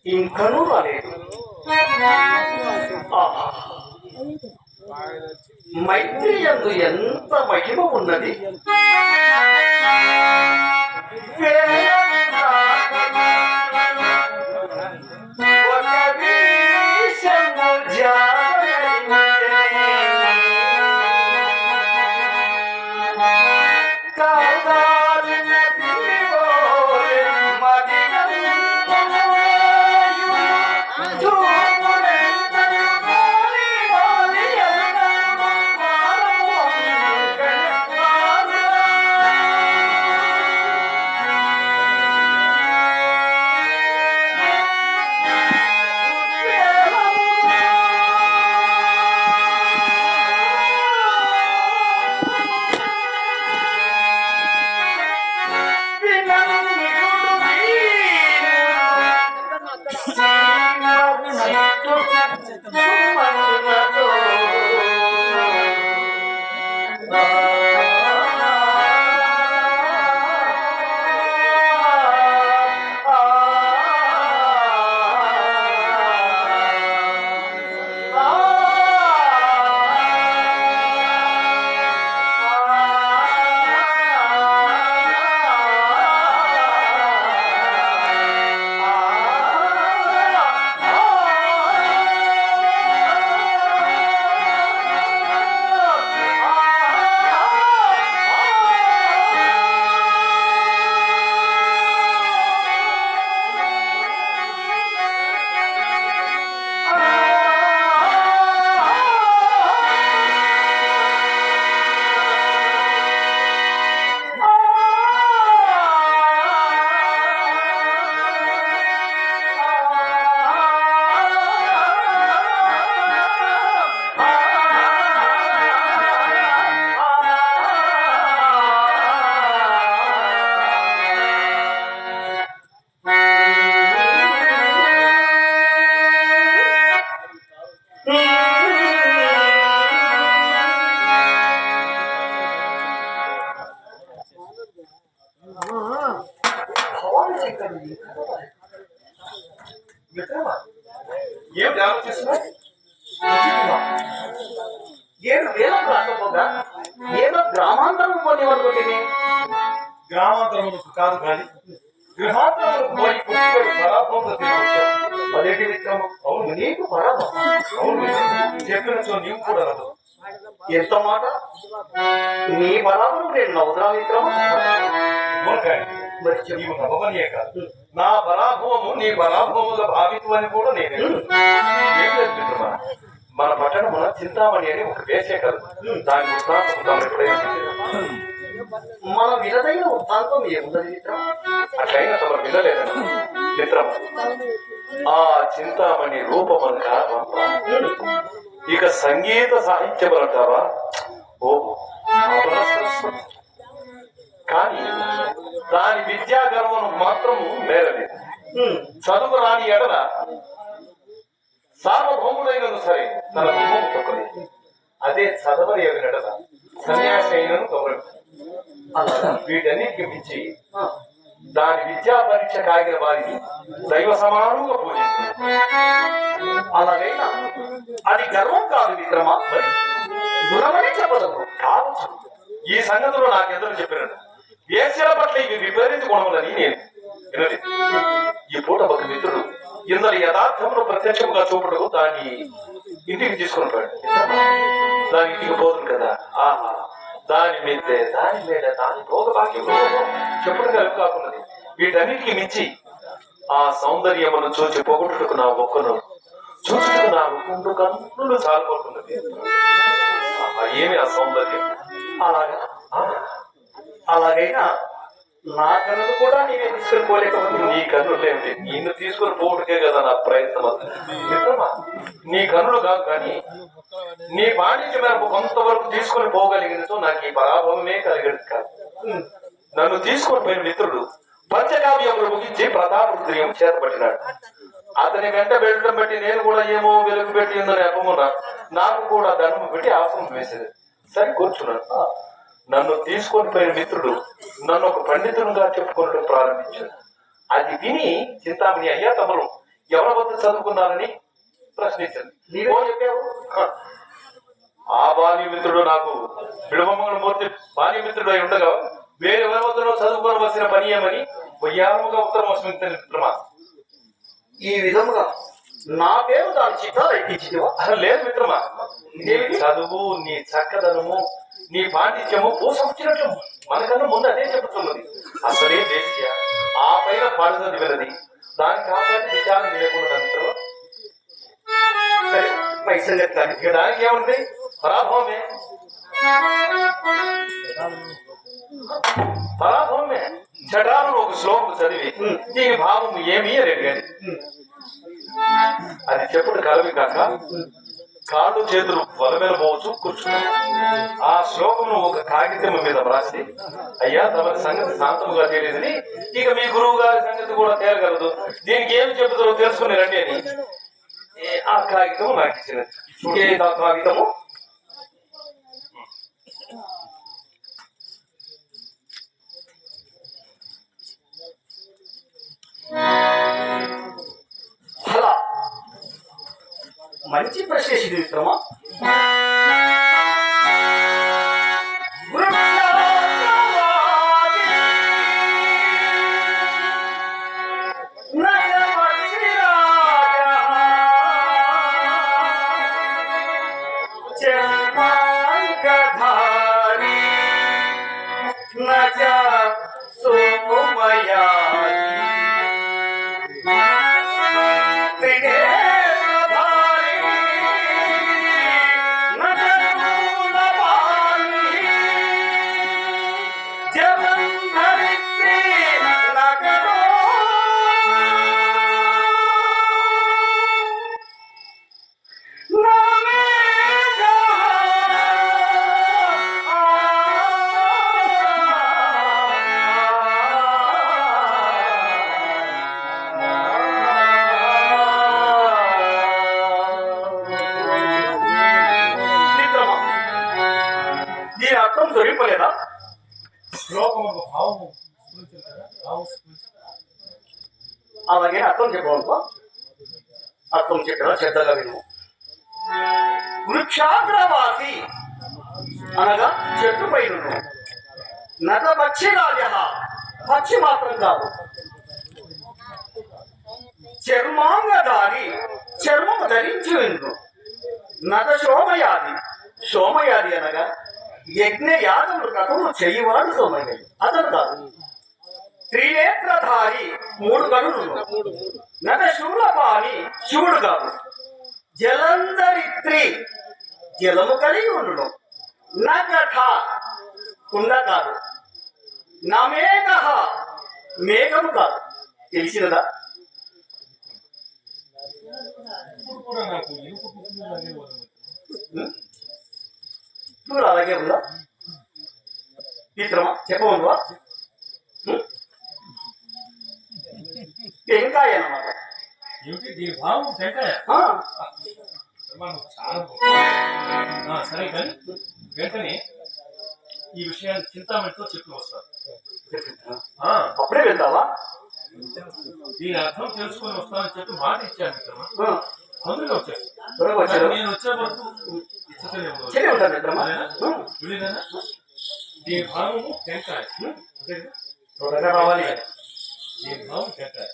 ఇంకనూ రాలేదు. మైత్రి యందు ఎంత మహిమ ఉన్నది. ఏం ధ్యానం చేస్తున్నా? ఏడు వేల రాకపోగా ఏదో గ్రామాంతరం పోనివ్వనుకుంటుంది. గ్రామాంతరములకు కాదు కానీ గృహాంతరములకు పోయి పుట్టుబడి పరాభవం అదేంటి విక్రమం? అవును, నీకు పరాభవం. అవును, చెప్పినచో నీవు కూడా రాదు. ఎంత మాట? నీ బలాలను నేను నవ్వుతున్నా విక్రమం. నీవు నవ్వమనియే కాదు, నా పరాభవము నీ పరాభవముగా భావితువని కూడా నేను ఏం లేదు. మన పట్టణమున చింతామణి అని ఒక వేసే కాదు, దాని వృత్తాంతం ఎప్పుడైనా మన వినదైన వృత్తాంతం ఏముందని మిత్రం? అట్లయినా తమ వినలేదని మిత్రం. ఆ చింతామణి రూపమంతా ఇక సంగీత సాహిత్యం అంటావా? ఓహో, కానీ దాని విద్యా గర్వము మాత్రము మేరలేదు. చదువు రాని ఎడల సార్వభౌముడైనను సరే తన గుమ్మము తొక్కలేదు. అదే చదవని ఎడల సన్యాసి అయినను గౌరవం. వీటన్నిటికి మించి దాని విద్యా పరీక్ష కాగిన వారిని దైవ సమానంగా పూజిస్తుంది. అలాగైనా అది గర్వం కాదు విక్రమా, గుణమని చెప్పదు. కావచ్చు. ఈ సంగతిలో నాకెందుకు చెప్పినట్టు వేశ్యల పట్ల ఇవి విపరీత గుణములని నేను వినలేదు. ఈ పూట ఒక మిత్రుడు ఇందరి యథార్థమును ప్రత్యక్షంగా చూపడు దాన్ని ఇంటికి తీసుకున్నాడు. దాని ఇంటికి పోతుంది కదా, ఆహా, దాని మీదే దాని మీద దాని భోగభాగ్యం చెప్పుడు కలుపు కాకున్నది. వీటన్నిటికి మించి ఆ సౌందర్యమును చూచి పొగొట్టుకు నా ఒక్కను చూచుటకు నా ఒక్కొండు కన్నులు చాలుకుంటున్నది. ఏమి ఆ సౌందర్యం! అలాగైనా నా కన్నులు కూడా నీవే తీసుకొని పోలేకపోతుంది. నీ కన్నులు ఏమిటి? నిన్ను తీసుకొని పోవటకే కదా నా ప్రయత్నం. మిత్రమా, నీ కన్నులు కాదు కానీ నీ వాణిజ్య మేరకు కొంతవరకు తీసుకొని పోగలిగినతో నాకు ఈ పరాభవమే కలిగేది కాదు. నన్ను తీసుకొని పోయిన మిత్రుడు పంచకావ్యములు ముగించి ప్రతాపరుద్రియం చేతపట్టినాడు. అతని వెంట వెళ్ళడం బట్టి నేను కూడా ఏమో వెలుగు పెట్టి ఉందని అపమున్నా నాకు కూడా దండము పెట్టి ఆసనం వేసేది. సరే కూర్చున్నాను. నన్ను తీసుకొని పోయిన మిత్రుడు నన్ను ఒక పండితునిగా చెప్పుకోవడం ప్రారంభించాడు. అది విని చింతామణి, అయ్యా తమరు ఎవరి వద్ద చదువుకున్నారని ప్రశ్నించింది. నీవో చెప్పావు. ఆ బాల్యమిత్రుడు నాకు విడవమంగళమూర్తి బాల్యమిత్రుడు అయి ఉండగా వేరెవరి వద్దలో చదువుకోవలసిన పని ఏమని వయ్యాముగా ఉత్తరం వస్తుంది మిత్రమా. ఈ విధముగా నా పేరు దాని చిత్తాలు ఎక్కించిదివా? లేదు మిత్రమా, నీ చదువు, నీ చక్కదనము, నీ పాండిత్యము పూసొచ్చినట్లు మనకన్నా ముందు అదే చెబుతున్నది. అసలే దేశీయ ఆ పైన పాడు చదివినది, దాని కాబట్టి విచారణ లేకుండా మిత్రమా. సరే పై సంగతి కానీ ఇక దానికి ఏముంది, పరాభవమే పరాభవమే. చటాలను ఒక శ్లోకం చదివి దీని భావం ఏమీ అని కానీ అది చెప్పుడు కలవి కాక కాళ్ళు చేతులు వల మీద పోవచ్చు కూర్చున్నాను. ఆ శ్లోకమును ఒక కాగితం మీద వ్రాసి, అయ్యా తమరి సంగతి శాంతముగా తెలియదని, ఇక మీ గురువు గారి సంగతి కూడా తేలగలదు, దీనికి ఏమి చెబుతారో తెలుసుకుని రండి అని ఆ కాగితం నాకు ఇచ్చినది. ఆ కాగితము అలా మంచి ప్రశ్న మిత్రమా. అర్థం దొరికిపోలేదా? అలాగే అర్థం చెప్పవనుకో. అర్థం చెప్పినా శ్రద్ధగా విను. వృక్షాగ్రవాసి అనగా చెట్టు పైన నట పక్షిరాజ, పక్షి మాత్రం కాదు. చర్మాంగధారి, చర్మము ధరించి విను. నట సోమయాది, సోమయాది అనగా యజ్ఞ యాగములు కథములు చెయ్యవాడు సోమయాది, అతను కాదు. త్రినేత్రధారి, మూడు కనులు. నట శూలపాని, శివుడు కాదు. జలంధరిత్రి, జలము కలిగి ఉండును. నగఠ, కుండ కాదు. నమేఘ, మేఘము కాదు. తెలిసినదా? ఇప్పుడు అలాగే ఉందా మిత్రమా? చెప్పవనువా? టెంకాయ అన్నమాట. సరే కానీ వెంటనే ఈ విషయాన్ని చింతామణితో చెప్పి వస్తారు. అప్పుడే వెళ్తావా? దీని అర్థం తెలుసుకొని వస్తానని చెప్పి మాట ఇచ్చాను మిత్రమా. తొందరగా వచ్చేస్తాను. నేను వచ్చే వరకు దీని భావము టెంకాయ, త్వరగా రావాలి. దీని భావం టెంకాయ.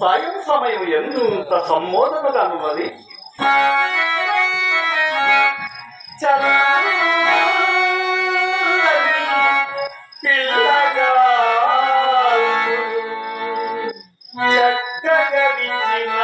సాయం సమయం ఎంత సమ్మోదనగా ఉన్నది. పిల్లగా చక్కగా విచ్చిన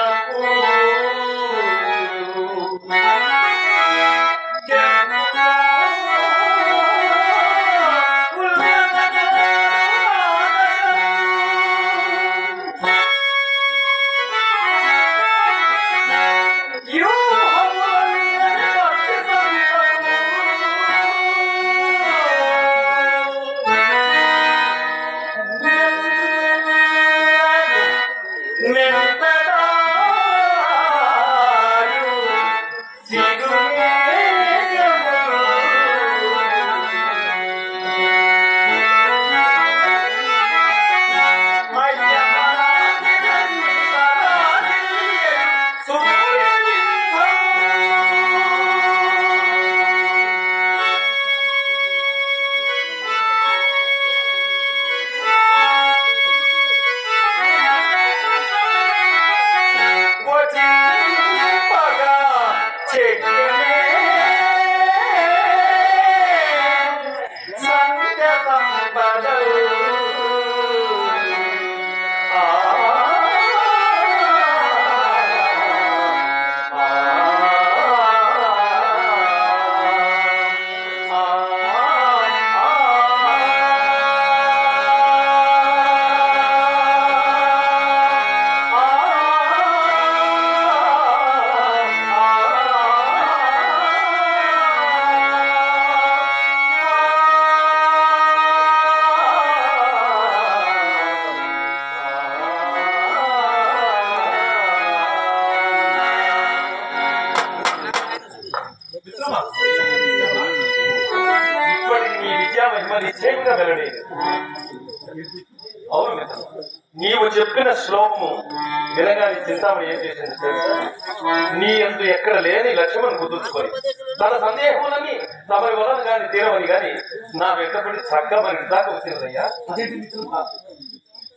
మిత్రమా, ఇప్పటికి నీ విద్యా మహిమ నిశ్చయంగా వెల్లడైంది. అవును మిత్రమా, నీవు చెప్పిన శ్లోకము వినగానే చింతామణి ఏం చేసింది తెలుసా? నీ ఎందు ఎక్కడ లేని లక్ష్యమని గుర్తుంచుకొని తన సందేహములని తమరి వలన గాని తీరమని గాని నా వెంటబడి చక్కగా మరి దాకా వచ్చిందయ్యా. అదేంటి మిత్రమా,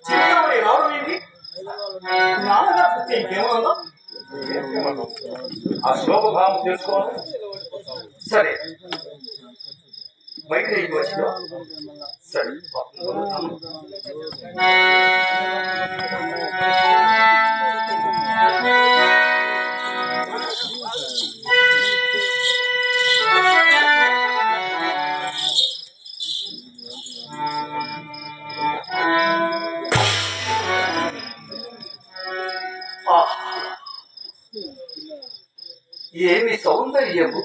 చింతామణి రావడం ఏంటి? నాన్నగారు చెప్తే ఇంకేమన్నా? ఆ శ్లోక భావం తెలుసుకోవాలి. సరే, బయట వచ్చిన సరే ఏమి సౌందర్యము!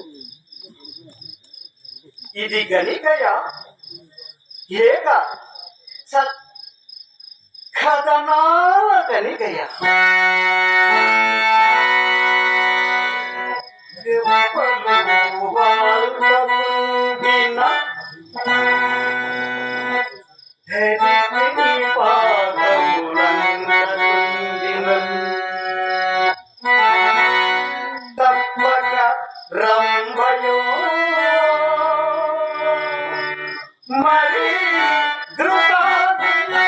ఇది గణికయ ఏక కథనాల గణికయ. తప్పక రంభయో మరి ధృతాదిలో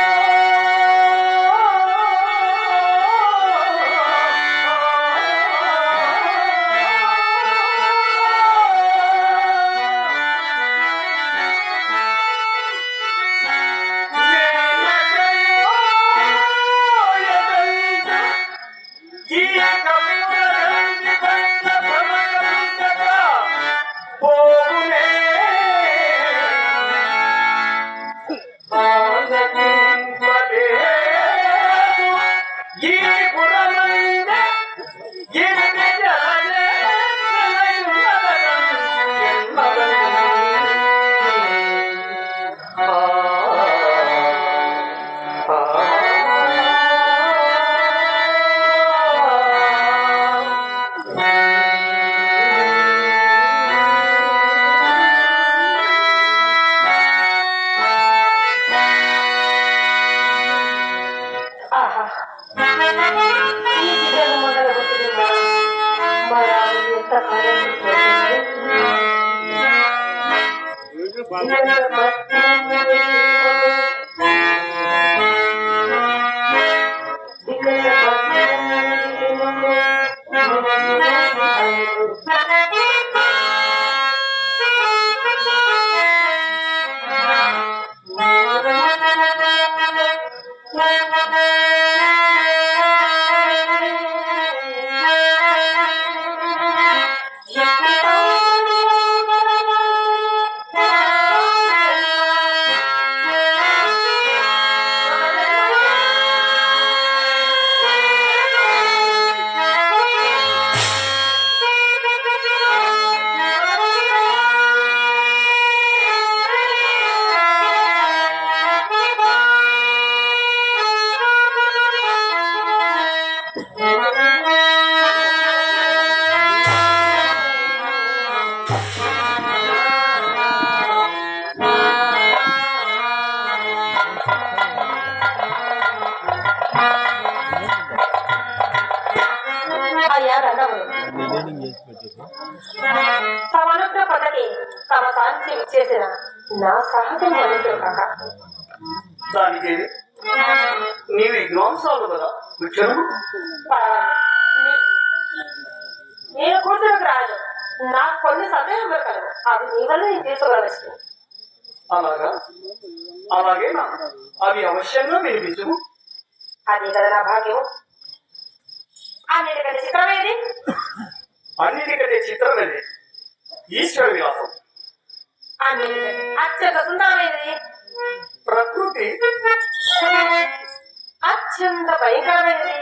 అయ్యా దండములు. తమ అనుగ్రహ పదకి తమ సాంతి ఇచ్చేసిన నా సహజం మనుషులు కాక దానికి నీవు విద్వాంసాలు కదా విక్షణము నేను కూర్చోకు రాదు. నాకు కొన్ని సందేహములు కలవు. అవి నీ వల్ల నేను తీసుకోగలవచ్చు. అలాగా అలాగేనా అవి అవశ్యంగా వినిపించము. అదే కదా నా భాగ్యం. అన్నిటికంటే చిత్రమేది అన్నిటికంటే చిత్రమేది ఈశ్వర విలాసం. అన్నిటికంటే అత్యంత సుందరమైనది ప్రకృతి. అత్యంత భయంకరమైనది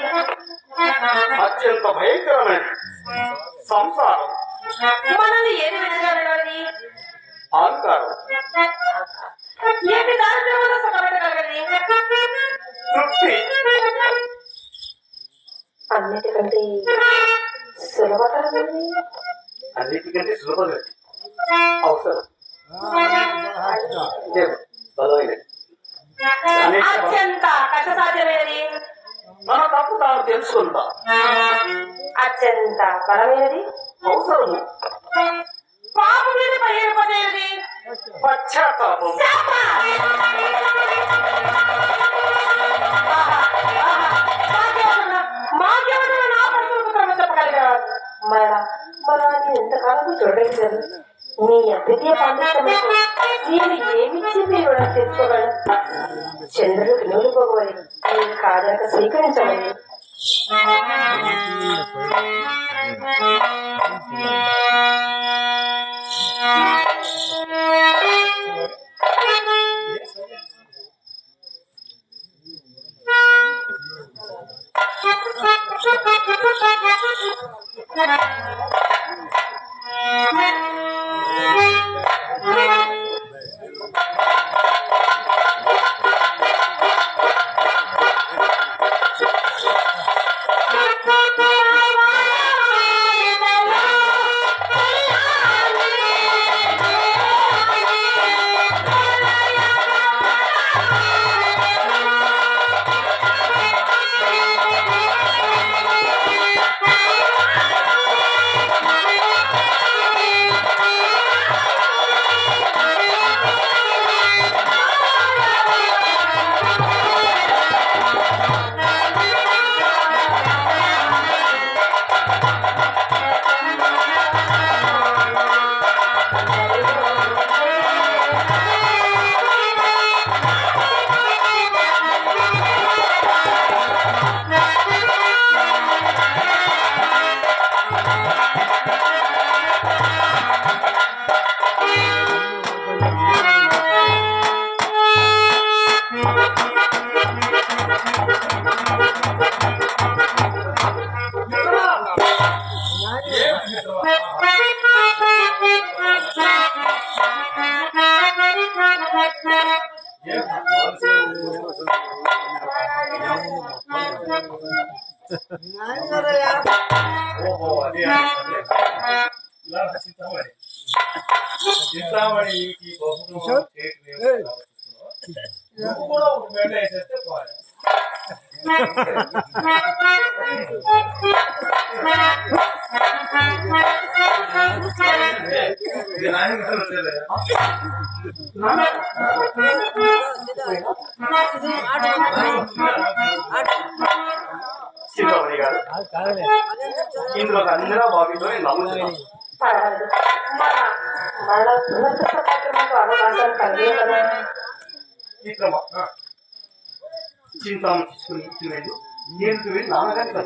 అత్యంత భయంకరమైనది సంసారం. మనల్ని ఏది విధంగా విడాలి అహంకారం. ఏది దారిద్ర్యంలో సుఖపెట్టగలగది తృప్తి. అన్నిటికంటే సులభతరమైనది అన్నిటికంటే సులభమైనది అవసరం. బలమైనది. అత్యంత కష్టసాధ్యమైనది మన తప్పు తాను తెలుసుకుంటా. అత్యంత బలమైనది అవసరము. పాపు మీద పరిగెడిపోయేది పశ్చాత్తాపం. మాకేమన్నా నా పరిస్థితులు చెప్పగలిగారు. మరణాన్ని ఎంతకాలము చూడలేదు. నీ అద్వితీయ పాండిత్యములకు నేను ఏమిచ్చి మీరు తెచ్చుకోగలను. చంద్రుడికి నూలిపోవాలి నీ కాదనక స్వీకరించమని. చింతామణికి కూడా ఒక పేట వేసేస్తే పోయా. చింతామణి గారు ఇందులో అందరూ బాగుందో నమ్ముతున్నాను. చింతాము తీసుకుని వెళ్ళు. నేను వెళ్ళి నాన్నగారిని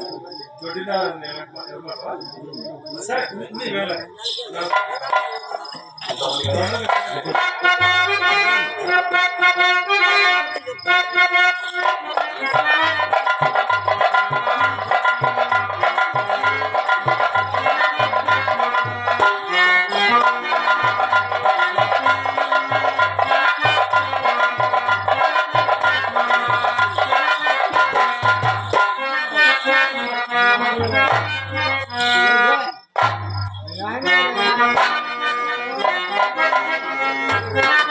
Thank you.